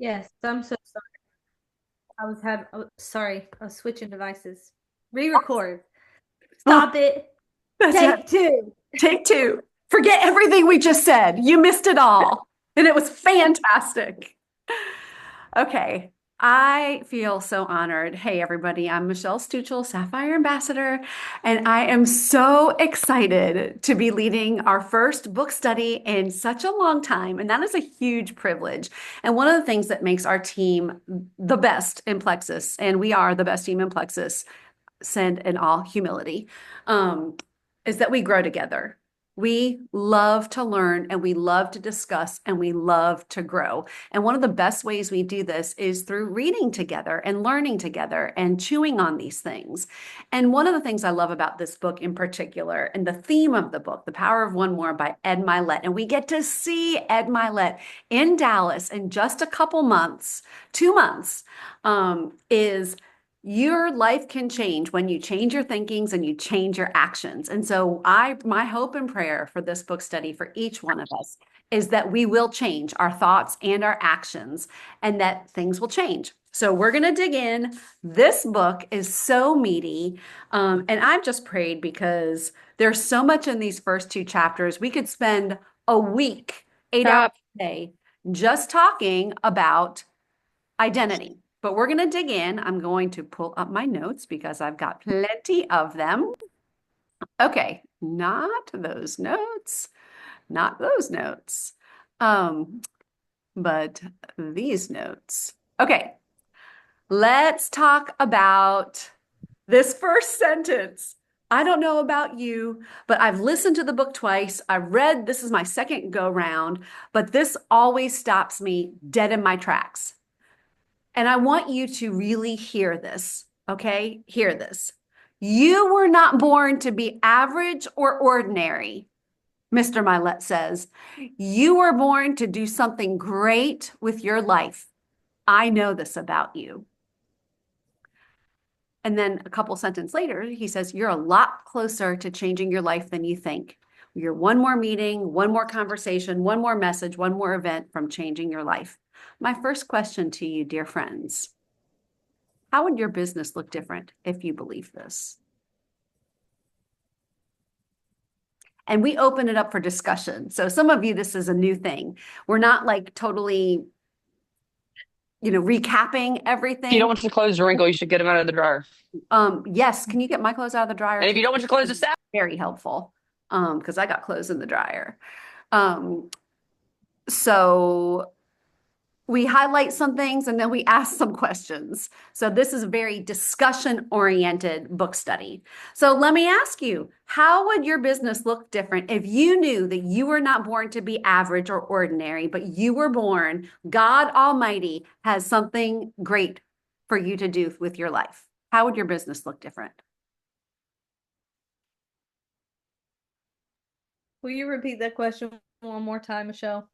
Yes, I'm so sorry. Sorry, I was switching devices. Re-record. Oh, Stop it. that's it. Take two. Take two. Forget everything we just said. You missed it all. And it was fantastic. Okay. I feel so honored. Hey, everybody. I'm Michelle Stuchel, Sapphire Ambassador, and I am so excited to be leading our first book study in such a long time. And that is a huge privilege. And one of the things that makes our team the best in Plexus, and we are the best team in Plexus, send in all humility, um, is that we grow together. We love to learn and we love to discuss and we love to grow. And one of the best ways we do this is through reading together and learning together and chewing on these things. And one of the things I love about this book in particular, and the theme of the book, The Power of One More by Ed Milet, and we get to see Ed Milet in Dallas in just a couple months, 2 months, is your life can change when you change your thinkings and you change your actions. And so my hope and prayer for this book study for each one of us is that we will change our thoughts and our actions and that things will change. So we're going to dig in. This book is so meaty. And I've just prayed because there's so much in these first two chapters. We could spend a week, 8 hours Stop. a day, just talking about identity. But we're going to dig in. I'm going to pull up my notes because I've got plenty of them. Okay, not those notes, not those notes, um, but these notes. Okay, let's talk about this first sentence. I don't know about you, but I've listened to the book twice. I've read, this is my second go round, but this always stops me dead in my tracks. And I want you to really hear this, okay? Hear this. You were not born to be average or ordinary, Mr. Milet says. You were born to do something great with your life. I know this about you. And then a couple sentences later, he says, you're a lot closer to changing your life than you think. You're one more meeting, one more conversation, one more message, one more event from changing your life. My first question to you, dear friends, how would your business look different if you believe this? And we open it up for discussion. So some of you, this is a new thing. We're not like totally, recapping If you don't everything. want your clothes to wrinkle, you should get them out of the dryer. Yes, can you get my clothes out of the dryer And if too? you don't want your clothes to sap, Very helpful. Because I got clothes in the dryer. Um, so we highlight some things and then we ask some questions. So this is a very discussion-oriented book study. So let me ask you, how would your business look different if you knew that you were not born to be average or ordinary, but you were born, God Almighty has something great for you to do with your life? How would your business look different? Will you repeat that question one more time, Michelle?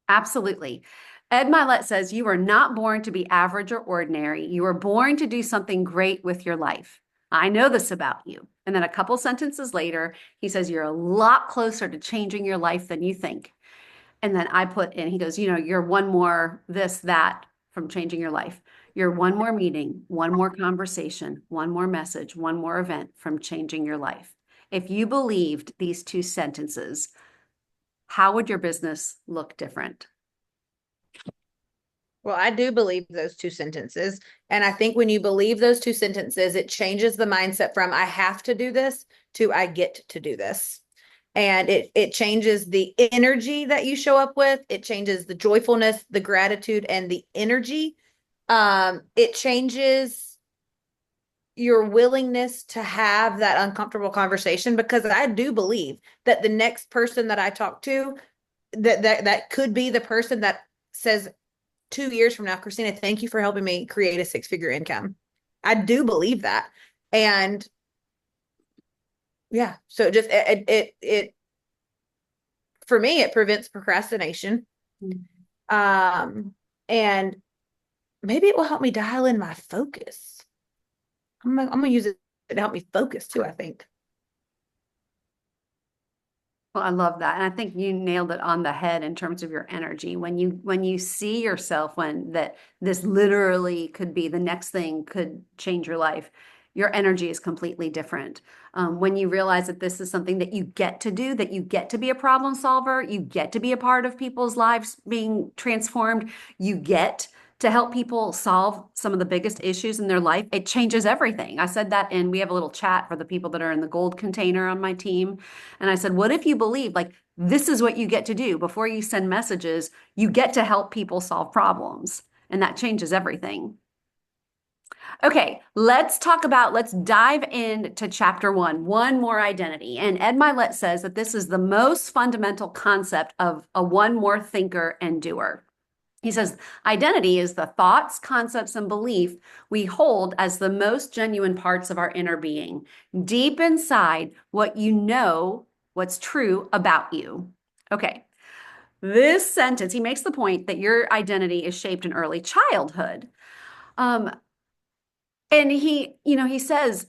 Absolutely. Ed Milet says you are not born to be average or ordinary. You are born to do something great with your life. I know this about you. And then a couple sentences later, he says you're a lot closer to changing your life than you think. And then I put in, he goes, you're one more this, that from changing your life. You're one more meeting, one more conversation, one more message, one more event from changing your life. If you believed these two sentences, how would your business look different? Well, I do believe those two sentences. And I think when you believe those two sentences, it changes the mindset from I have to do this to I get to do this. And it changes the energy that you show up with. It changes the joyfulness, the gratitude, and the energy. It changes your willingness to have that uncomfortable conversation because I do believe that the next person that I talk to, that could be the person that says 2 years from now, Christina, thank you for helping me create a six-figure income. I do believe that. And yeah, so just it for me, it prevents procrastination. Um, and maybe it will help me dial in my focus. I'm gonna use it to help me focus too, I think. Well, I love that. And I think you nailed it on the head in terms of your energy. When you see yourself when that this literally could be the next thing could change your life, your energy is completely different. When you realize that this is something that you get to do, that you get to be a problem solver, you get to be a part of people's lives being transformed, you get to help people solve some of the biggest issues in their life, it changes everything. I said that, and we have a little chat for the people that are in the gold container on my team. And I said, what if you believe like this is what you get to do before you send messages? You get to help people solve problems, and that changes everything. Okay, let's dive into chapter one more identity. And Ed Milet says that this is the most fundamental concept of a one more thinker and doer. He says, identity is the thoughts, concepts, and belief we hold as the most genuine parts of our inner being. Deep inside, what you know, what's true about you. Okay. This sentence, he makes the point that your identity is shaped in early childhood. Um, and he says,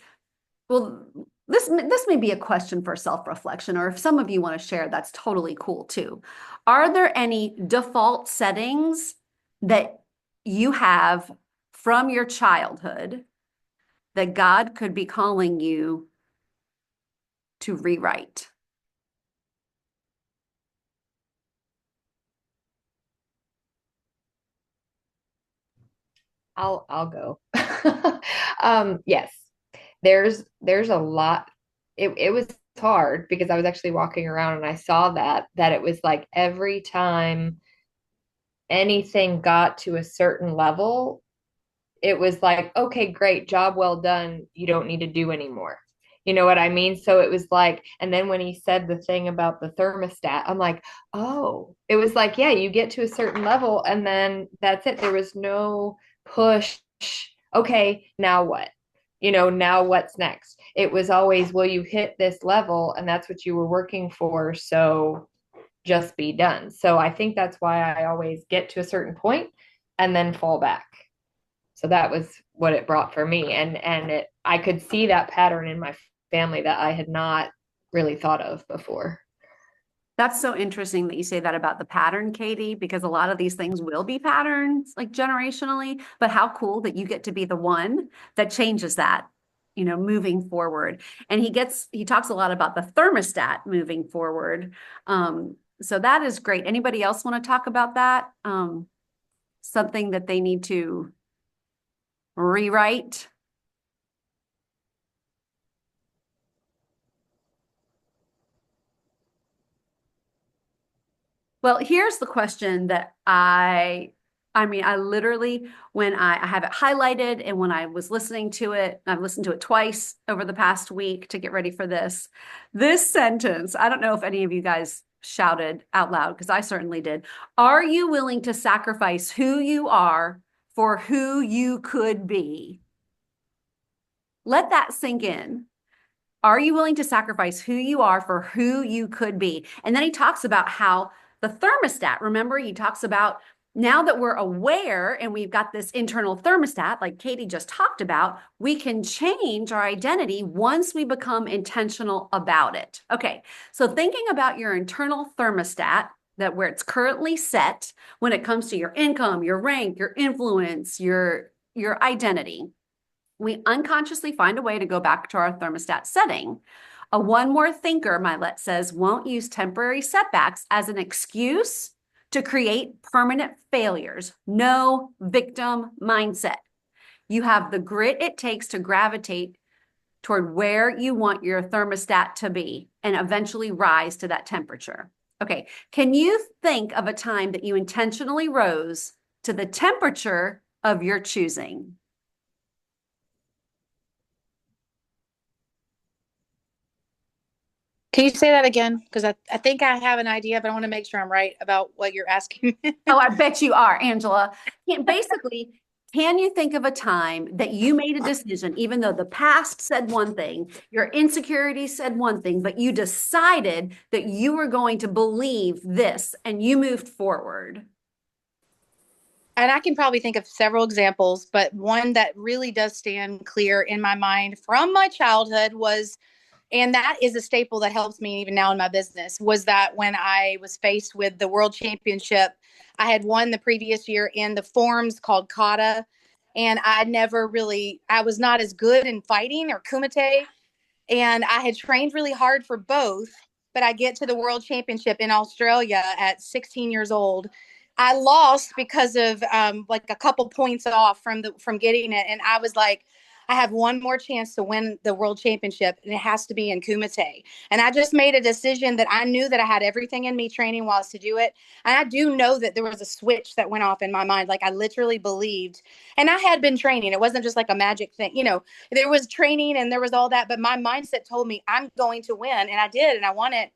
well, this may be a question for self-reflection, or if some of you want to share, that's totally cool too. Are there any default settings that you have from your childhood that God could be calling you to rewrite? I'll go. Yes. There's a lot. It was hard because I was actually walking around and I saw that it was like every time anything got to a certain level, it was like, okay, great, job well done. You don't need to do anymore. You know what I mean? So it was like, and then when he said the thing about the thermostat, I'm like, oh, it was like, yeah, you get to a certain level and then that's it. There was no push. Okay, now what? Now what's next? It was always, well, you hit this level and that's what you were working for. So just be done. So I think that's why I always get to a certain point and then fall back. So that was what it brought for me. And I could see that pattern in my family that I had not really thought of before. That's so interesting that you say that about the pattern, Katie, because a lot of these things will be patterns like generationally, but how cool that you get to be the one that changes that, moving forward. And he talks a lot about the thermostat moving forward. So that is great. Anybody else want to talk about that? Something that they need to rewrite? Well, here's the question that I literally, when I have it highlighted and when I was listening to it, I've listened to it twice over the past week to get ready for this sentence, I don't know if any of you guys shouted out loud, because I certainly did. Are you willing to sacrifice who you are for who you could be? Let that sink in. Are you willing to sacrifice who you are for who you could be? And then he talks about how the thermostat, remember, he talks about now that we're aware and we've got this internal thermostat, like Katie just talked about, we can change our identity once we become intentional about it. Okay, so thinking about your internal thermostat, that where it's currently set when it comes to your income, your rank, your influence, your identity, we unconsciously find a way to go back to our thermostat setting. A one more thinker, Milet says, won't use temporary setbacks as an excuse to create permanent failures. No victim mindset. You have the grit it takes to gravitate toward where you want your thermostat to be and eventually rise to that temperature. Okay, can you think of a time that you intentionally rose to the temperature of your choosing? Can you say that again? Because I think I have an idea, but I want to make sure I'm right about what you're asking. Oh, I bet you are, Angela. Basically, can you think of a time that you made a decision, even though the past said one thing, your insecurities said one thing, but you decided that you were going to believe this and you moved forward? And I can probably think of several examples, but one that really does stand clear in my mind from my childhood was And that is a staple that helps me even now in my business. Was that when I was faced with the world championship, I had won the previous year in the forms called kata, and I was not as good in fighting or kumite, and I had trained really hard for both. But I get to the world championship in Australia at 16 years old. I lost because of like a couple points off from getting it, and I was like, I have one more chance to win the world championship, and it has to be in kumite. And I just made a decision that I knew that I had everything in me training wise to do it. And I do know that there was a switch that went off in my mind. Like I literally believed, and I had been training. It wasn't just like a magic thing, there was training and there was all that, but my mindset told me I'm going to win, and I did, and I won it.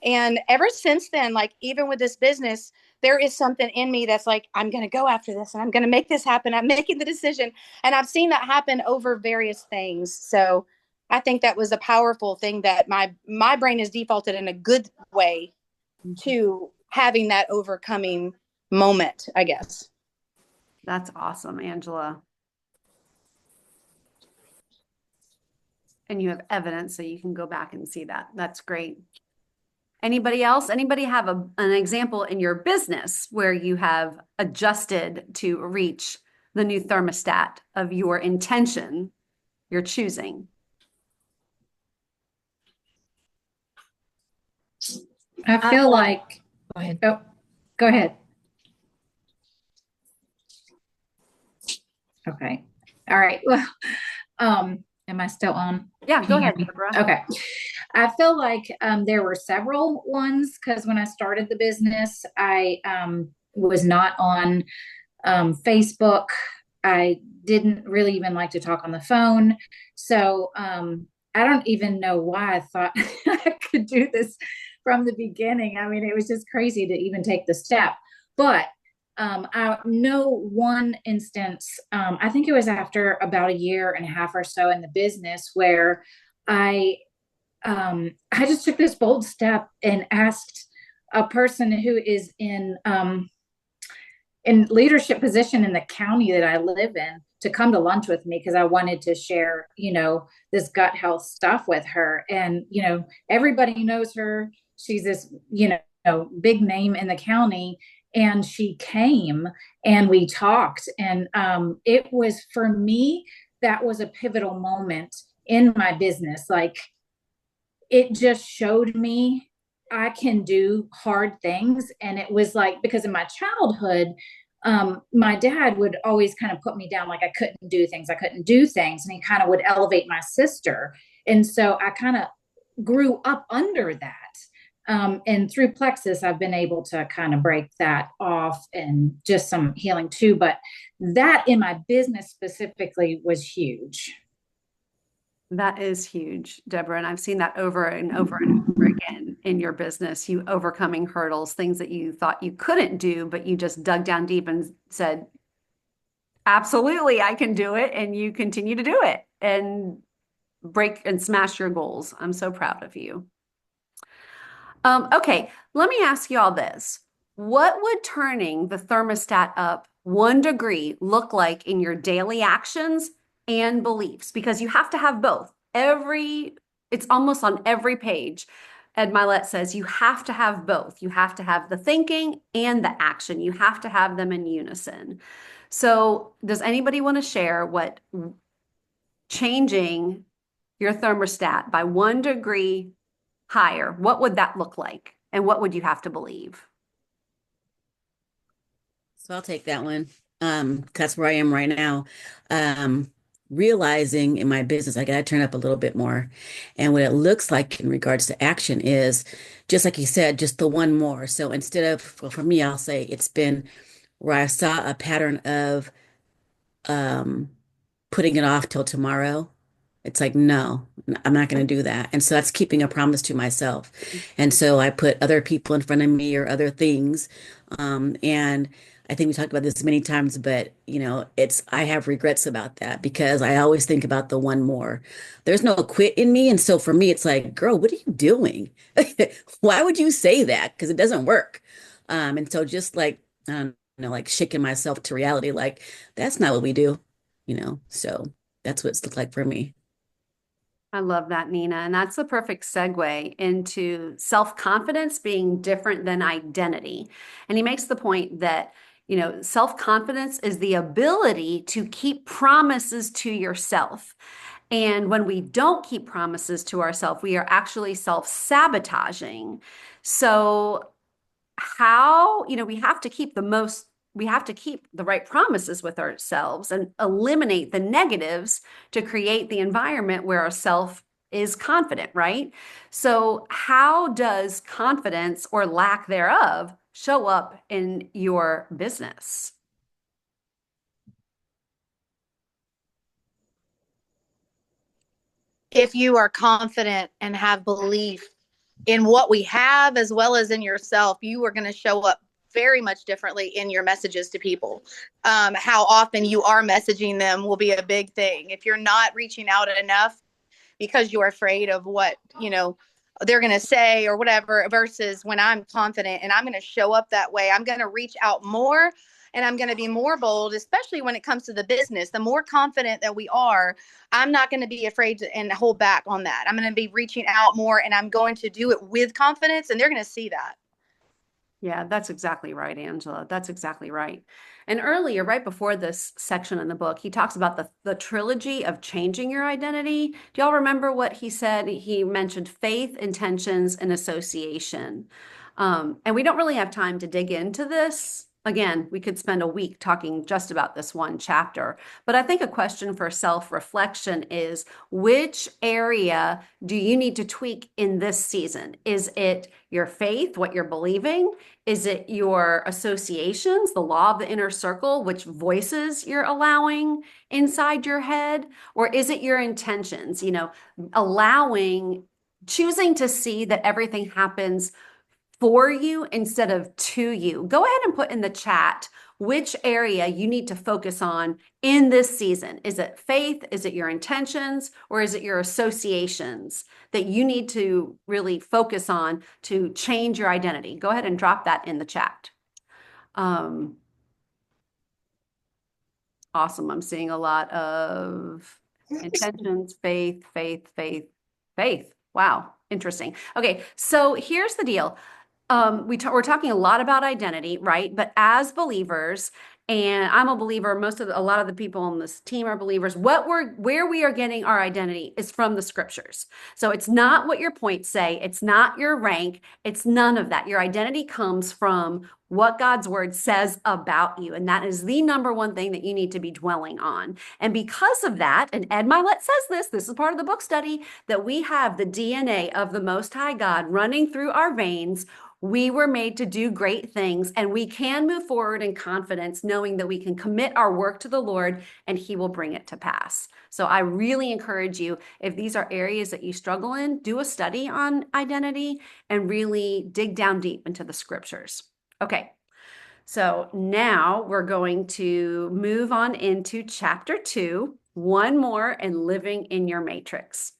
And ever since then, like even with this business, there is something in me that's like, I'm going to go after this and I'm going to make this happen. I'm making the decision. And I've seen that happen over various things. So I think that was a powerful thing that my brain is defaulted in a good way to having that overcoming moment, I guess. That's awesome, Angela. And you have evidence so you can go back and see that. That's great. Anybody else? Anybody have an example in your business where you have adjusted to reach the new thermostat of your intention you're choosing? I feel like, Go ahead. oh, go ahead. Okay. All right. Well, am I still on? Yeah, go Can you ahead, hear me? Deborah. Okay. I feel like there were several ones because when I started the business, I was not on Facebook. I didn't really even like to talk on the phone. So I don't even know why I thought I could do this from the beginning. I mean, it was just crazy to even take the step. But I know one instance, I think it was after about a year and a half or so in the business where I just took this bold step and asked a person who is in leadership position in the county that I live in to come to lunch with me because I wanted to share, this gut health stuff with her. And, everybody knows her. She's this, big name in the county. And she came and we talked. And it was, for me, that was a pivotal moment in my business. Like, it just showed me I can do hard things. And it was like, because in my childhood, my dad would always kind of put me down like I couldn't do things. And he kind of would elevate my sister. And so I kind of grew up under that. And through Plexus, I've been able to kind of break that off and just some healing too. But that in my business specifically was huge. That is huge, Deborah. And I've seen that over and over and over again in your business, you overcoming hurdles, things that you thought you couldn't do, but you just dug down deep and said, absolutely, I can do it. And you continue to do it and break and smash your goals. I'm so proud of you. Okay, let me ask you all this. What would turning the thermostat up 1 degree look like in your daily actions and beliefs? Because you have to have both. It's almost on every page. Ed Milet says you have to have both. You have to have the thinking and the action. You have to have them in unison. So does anybody want to share what changing your thermostat by 1 degree higher, what would that look like? And what would you have to believe? So I'll take that one. That's where I am right now. Realizing in my business, I got to turn up a little bit more. And what it looks like in regards to action is just like you said, just the one more. So instead of, well, for me, I'll say it's been where I saw a pattern of putting it off till tomorrow. It's like, no, I'm not going to do that. And so that's keeping a promise to myself. And so I put other people in front of me or other things. And I think we talked about this many times, but I have regrets about that because I always think about the one more. There's no quit in me. And so for me, it's like, girl, what are you doing? Why would you say that? Because it doesn't work. And so just like, I don't know, like shaking myself to reality, like that's not what we do, so that's what it's looked like for me. I love that, Nina. And that's the perfect segue into self-confidence being different than identity. And he makes the point that, self-confidence is the ability to keep promises to yourself. And when we don't keep promises to ourselves, we are actually self-sabotaging. So we have to keep the right promises with ourselves and eliminate the negatives to create the environment where our self is confident, right? So how does confidence or lack thereof show up in your business? If you are confident and have belief in what we have as well as in yourself, you are going to show up very much differently in your messages to people. How often you are messaging them will be a big thing. If you're not reaching out enough because you're afraid of what, they're going to say or whatever, versus when I'm confident and I'm going to show up that way, I'm going to reach out more and I'm going to be more bold, especially when it comes to the business. The more confident that we are, I'm not going to be afraid to and hold back on that. I'm going to be reaching out more and I'm going to do it with confidence, and they're going to see that. Yeah, that's exactly right, Angela. That's exactly right. And earlier, right before this section in the book, he talks about the trilogy of changing your identity. Do y'all remember what he said? He mentioned faith, intentions, and association. And we don't really have time to dig into this. Again, we could spend a week talking just about this one chapter. But I think a question for self-reflection is, which area do you need to tweak in this season? Is it your faith, what you're believing? Is it your associations, the law of the inner circle, which voices you're allowing inside your head? Or is it your intentions, choosing to see that everything happens for you instead of to you? Go ahead and put in the chat which area you need to focus on in this season. Is it faith? Is it your intentions? Or is it your associations that you need to really focus on to change your identity? Go ahead and drop that in the chat. Awesome. I'm seeing a lot of intentions, faith, faith, faith, faith. Wow. Interesting. Okay. So here's the deal. We're talking a lot about identity, right? But as believers, and I'm a believer, a lot of the people on this team are believers, where we are getting our identity is from the scriptures. So it's not what your points say. It's not your rank. It's none of that. Your identity comes from what God's word says about you. And that is the number one thing that you need to be dwelling on. And because of that, and Ed Milet says this is part of the book study, that we have the DNA of the Most High God running through our veins. We were made to do great things, and we can move forward in confidence, knowing that we can commit our work to the Lord and He will bring it to pass. So I really encourage you, if these are areas that you struggle in, do a study on identity and really dig down deep into the scriptures. Okay, so now we're going to move on into chapter 2, one more, and living in your matrix.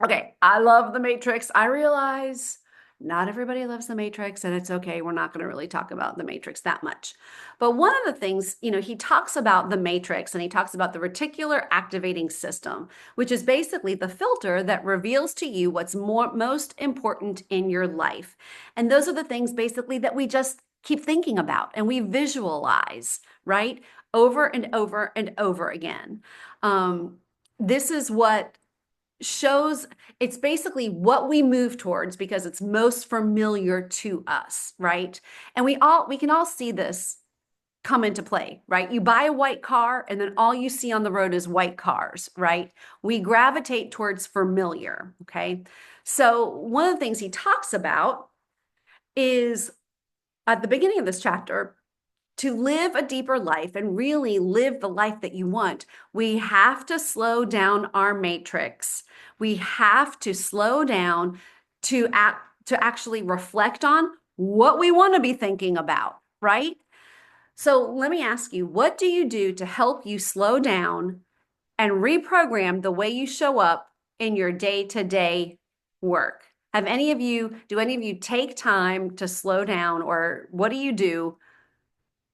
Okay, I love the matrix. I realize not everybody loves the matrix, and it's okay. We're not going to really talk about the matrix that much. But one of the things, he talks about the matrix, and he talks about the reticular activating system, which is basically the filter that reveals to you what's most important in your life. And those are the things basically that we just keep thinking about and we visualize, right? Over and over and over again. This is what shows, it's basically what we move towards because it's most familiar to us, right? And we can all see this come into play, right? You buy a white car and then all you see on the road is white cars, right? We gravitate towards familiar, okay? So one of the things he talks about is at the beginning of this chapter, to live a deeper life and really live the life that you want, we have to slow down our matrix. We have to slow down to actually reflect on what we want to be thinking about, right? So let me ask you, what do you do to help you slow down and reprogram the way you show up in your day-to-day work? Do any of you take time to slow down, or what do you do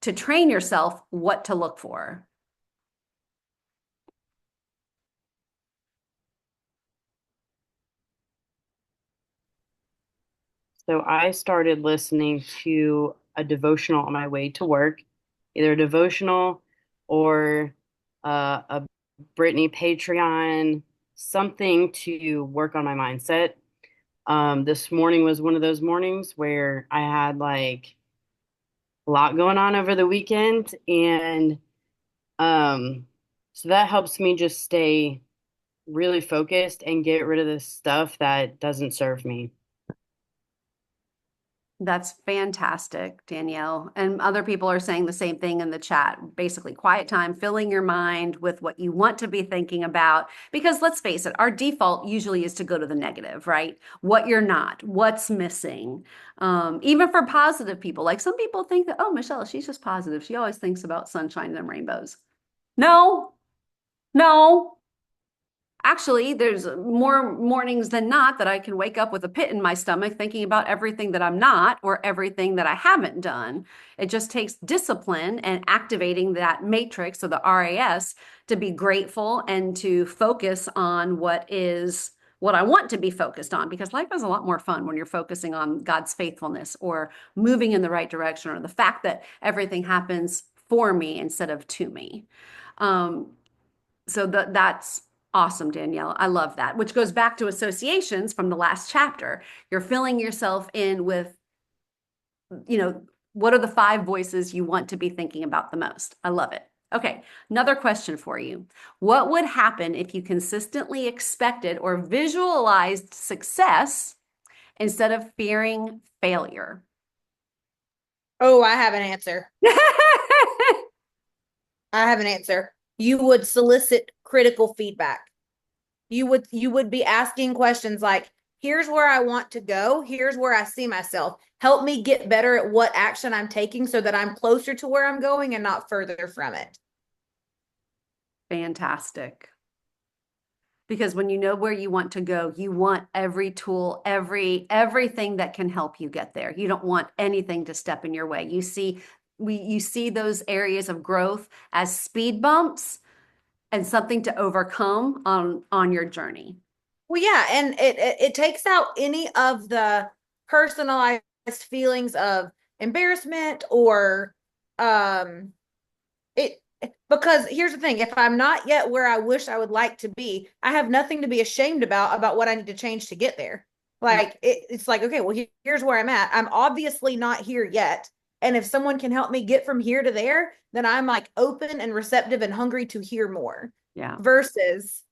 to train yourself what to look for? So I started listening to a devotional on my way to work, either a devotional or a Brittany Patreon, something to work on my mindset. This morning was one of those mornings where I had like a lot going on over the weekend, and um, so that helps me just stay really focused and get rid of the stuff that doesn't serve me. That's fantastic, Danielle. And other people are saying the same thing in the chat. Basically, quiet time, filling your mind with what you want to be thinking about. Because let's face it, our default usually is to go to the negative, right? What you're not, what's missing. Even for positive people, like some people think that, oh, Michelle, she's just positive. She always thinks about sunshine and rainbows. No, no. Actually, there's more mornings than not that I can wake up with a pit in my stomach thinking about everything that I'm not or everything that I haven't done. It just takes discipline and activating that matrix or the RAS to be grateful and to focus on what I want to be focused on, because life is a lot more fun when you're focusing on God's faithfulness or moving in the right direction or the fact that everything happens for me instead of to me. So that's awesome, Danielle. I love that, which goes back to associations from the last chapter. You're filling yourself in with, what are the 5 voices you want to be thinking about the most? I love it. Okay, another question for you. What would happen if you consistently expected or visualized success instead of fearing failure? Oh, I have an answer. I have an answer. You would solicit critical feedback. You would be asking questions like, here's where I want to go. Here's where I see myself. Help me get better at what action I'm taking so that I'm closer to where I'm going and not further from it. Fantastic. Because when you know where you want to go, you want every tool, everything that can help you get there. You don't want anything to step in your way. You see those areas of growth as speed bumps and something to overcome on your journey. Well, yeah, and it takes out any of the personalized feelings of embarrassment or it because here's the thing, if I'm not yet where I wish I would like to be, I have nothing to be ashamed about what I need to change to get there. Like it's like, okay, well, here's where I'm at. I'm obviously not here yet. And if someone can help me get from here to there, then I'm like open and receptive and hungry to hear more. Yeah. Versus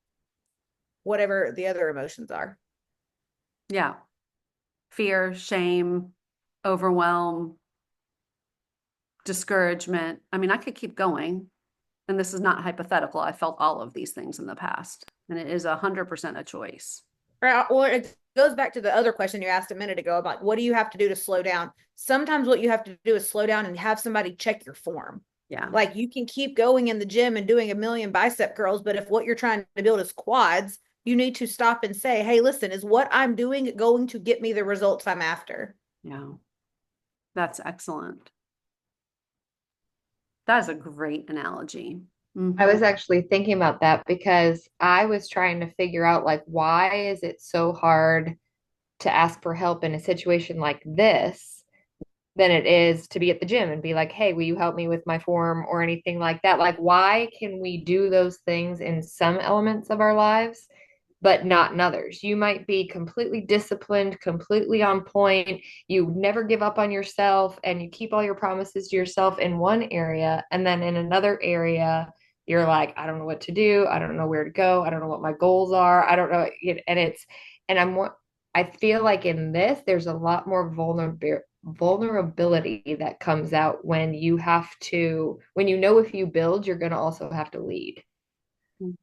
whatever the other emotions are. Yeah. Fear, shame, overwhelm, discouragement. I mean, I could keep going. And this is not hypothetical. I felt all of these things in the past. And it is 100% a choice. Right. Well, it goes back to the other question you asked a minute ago about what do you have to do to slow down? Sometimes what you have to do is slow down and have somebody check your form. Yeah. Like you can keep going in the gym and doing a million bicep curls, but if what you're trying to build is quads, you need to stop and say, hey, listen, is what I'm doing going to get me the results I'm after? Yeah. That's excellent. That is a great analogy. I was actually thinking about that because I was trying to figure out like why is it so hard to ask for help in a situation like this than it is to be at the gym and be like, hey, will you help me with my form or anything like that? Like, why can we do those things in some elements of our lives, but not in others? You might be completely disciplined, completely on point. You never give up on yourself and you keep all your promises to yourself in one area. And then in another area, you're like, I don't know what to do. I don't know where to go. I don't know what my goals are. I don't know. And I feel like in this, there's a lot more vulnerability that comes out when you know, if you build, you're going to also have to lead.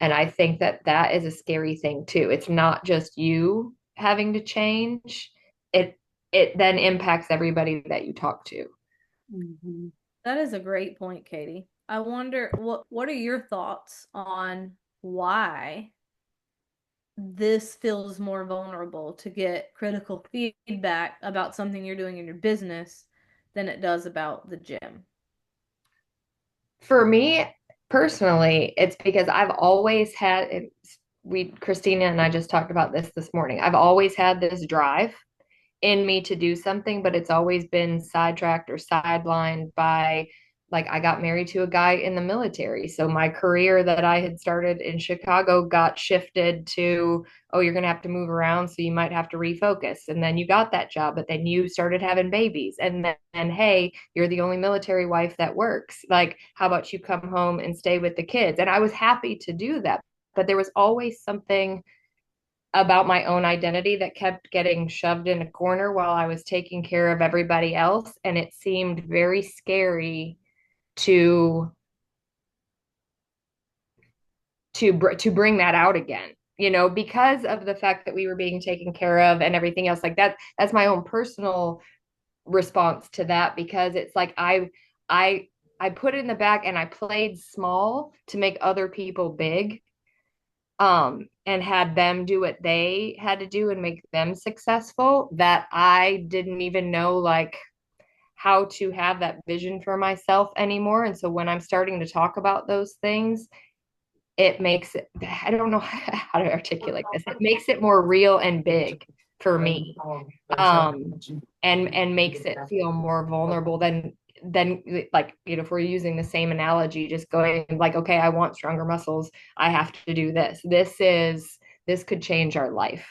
And I think that is a scary thing too. It's not just you having to change. It then impacts everybody that you talk to. Mm-hmm. That is a great point, Katie. I wonder what are your thoughts on why this feels more vulnerable to get critical feedback about something you're doing in your business than it does about the gym? For me personally, it's because I've always had, Christina and I just talked about this morning. I've always had this drive in me to do something, but it's always been sidetracked or sidelined by, like, I got married to a guy in the military. So my career that I had started in Chicago got shifted to, oh, you're going to have to move around. So you might have to refocus. And then you got that job, but then you started having babies. And then, hey, you're the only military wife that works. Like, how about you come home and stay with the kids? And I was happy to do that. But there was always something about my own identity that kept getting shoved in a corner while I was taking care of everybody else. And it seemed very scary to to bring that out again, because of the fact that we were being taken care of and everything else like that. That's my own personal response to that, because it's like I I put it in the back and I played small to make other people big, and had them do what they had to do and make them successful, that I didn't even know, like, how to have that vision for myself anymore. And so when I'm starting to talk about those things, it makes it, I don't know how to articulate this. It makes it more real and big for me. And makes it feel more vulnerable than like, if we're using the same analogy, just going like, okay, I want stronger muscles, I have to do this. This could change our life,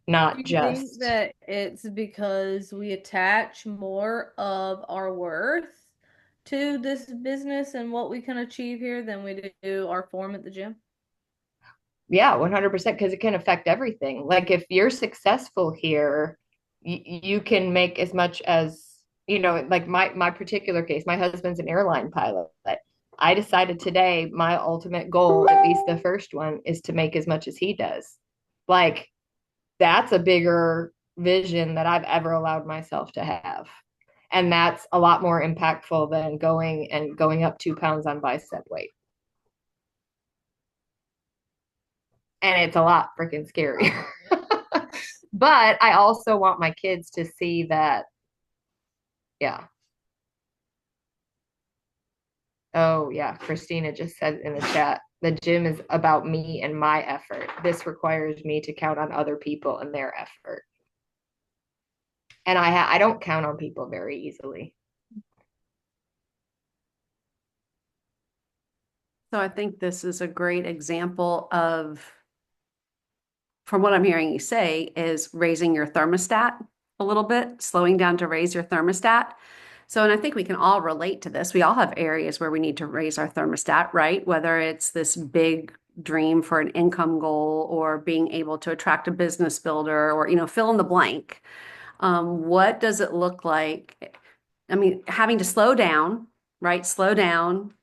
Do not you think just. that it's because we attach more of our worth to this business and what we can achieve here than we do our form at the gym? Yeah, 100%, because it can affect everything. Like, if you're successful here, you can make as much as, like my particular case, my husband's an airline pilot. But I decided today my ultimate goal, at least the first one, is to make as much as he does. Like, that's a bigger vision that I've ever allowed myself to have. And that's a lot more impactful than going up 2 pounds on bicep weight. And it's a lot freaking scary. But I also want my kids to see that, yeah. Oh, yeah. Christina just said in the chat, the gym is about me and my effort. This requires me to count on other people and their effort. And I don't count on people very easily. So I think this is a great example of, from what I'm hearing you say, is raising your thermostat a little bit, slowing down to raise your thermostat. So, and I think we can all relate to this. We all have areas where we need to raise our thermostat, right? Whether it's this big dream for an income goal or being able to attract a business builder or, fill in the blank. What does it look like? I mean, having to slow down, right? Slow down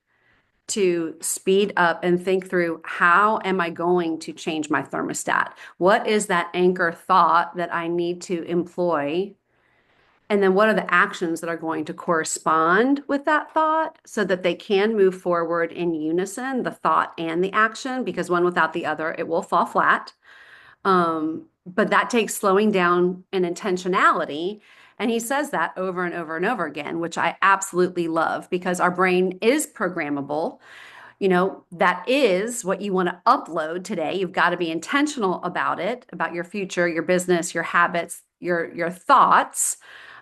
to speed up and think through, how am I going to change my thermostat? What is that anchor thought that I need to employ? And then what are the actions that are going to correspond with that thought so that they can move forward in unison, the thought and the action, because one without the other, it will fall flat. But that takes slowing down and intentionality. And he says that over and over and over again, which I absolutely love, because our brain is programmable. That is what you want to upload today. You've got to be intentional about it, about your future, your business, your habits, your thoughts.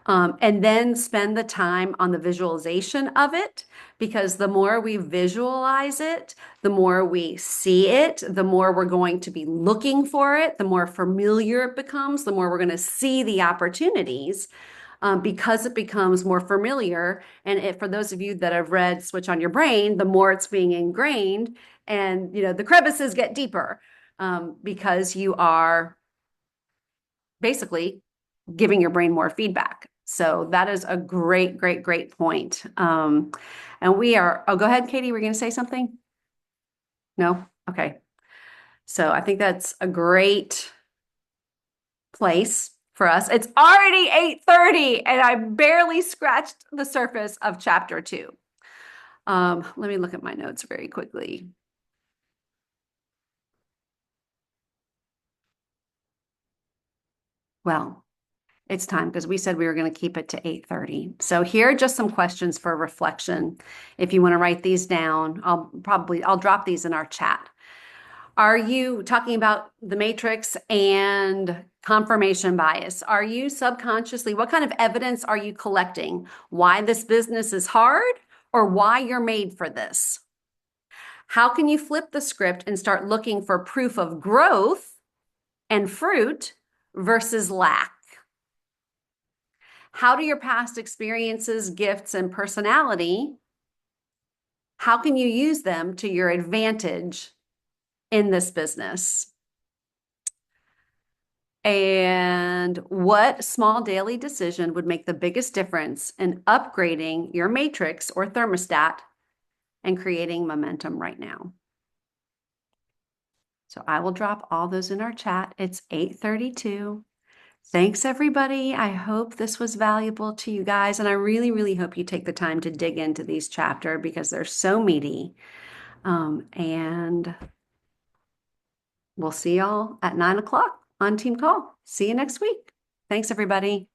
And then spend the time on the visualization of it, because the more we visualize it, the more we see it, the more we're going to be looking for it, the more familiar it becomes, the more we're going to see the opportunities, because it becomes more familiar. And for those of you that have read Switch on Your Brain, the more it's being ingrained, and the crevices get deeper, because you are basically giving your brain more feedback. So that is a great, great, great point. And go ahead, Katie, we're going to say something? No? Okay. So I think that's a great place for us. It's already 8:30 and I barely scratched the surface of chapter 2. Let me look at my notes very quickly. Well, it's time, because we said we were going to keep it to 8:30. So here are just some questions for reflection. If you want to write these down, I'll drop these in our chat. Are you talking about the matrix and confirmation bias? Are you subconsciously, what kind of evidence are you collecting? Why this business is hard or why you're made for this? How can you flip the script and start looking for proof of growth and fruit versus lack? How do your past experiences, gifts, and personality, how can you use them to your advantage in this business? And what small daily decision would make the biggest difference in upgrading your matrix or thermostat and creating momentum right now? So I will drop all those in our chat. It's 8:32. Thanks, everybody. I hope this was valuable to you guys. And I really, really hope you take the time to dig into these chapters because they're so meaty. And we'll see y'all at 9 o'clock on Team Call. See you next week. Thanks, everybody.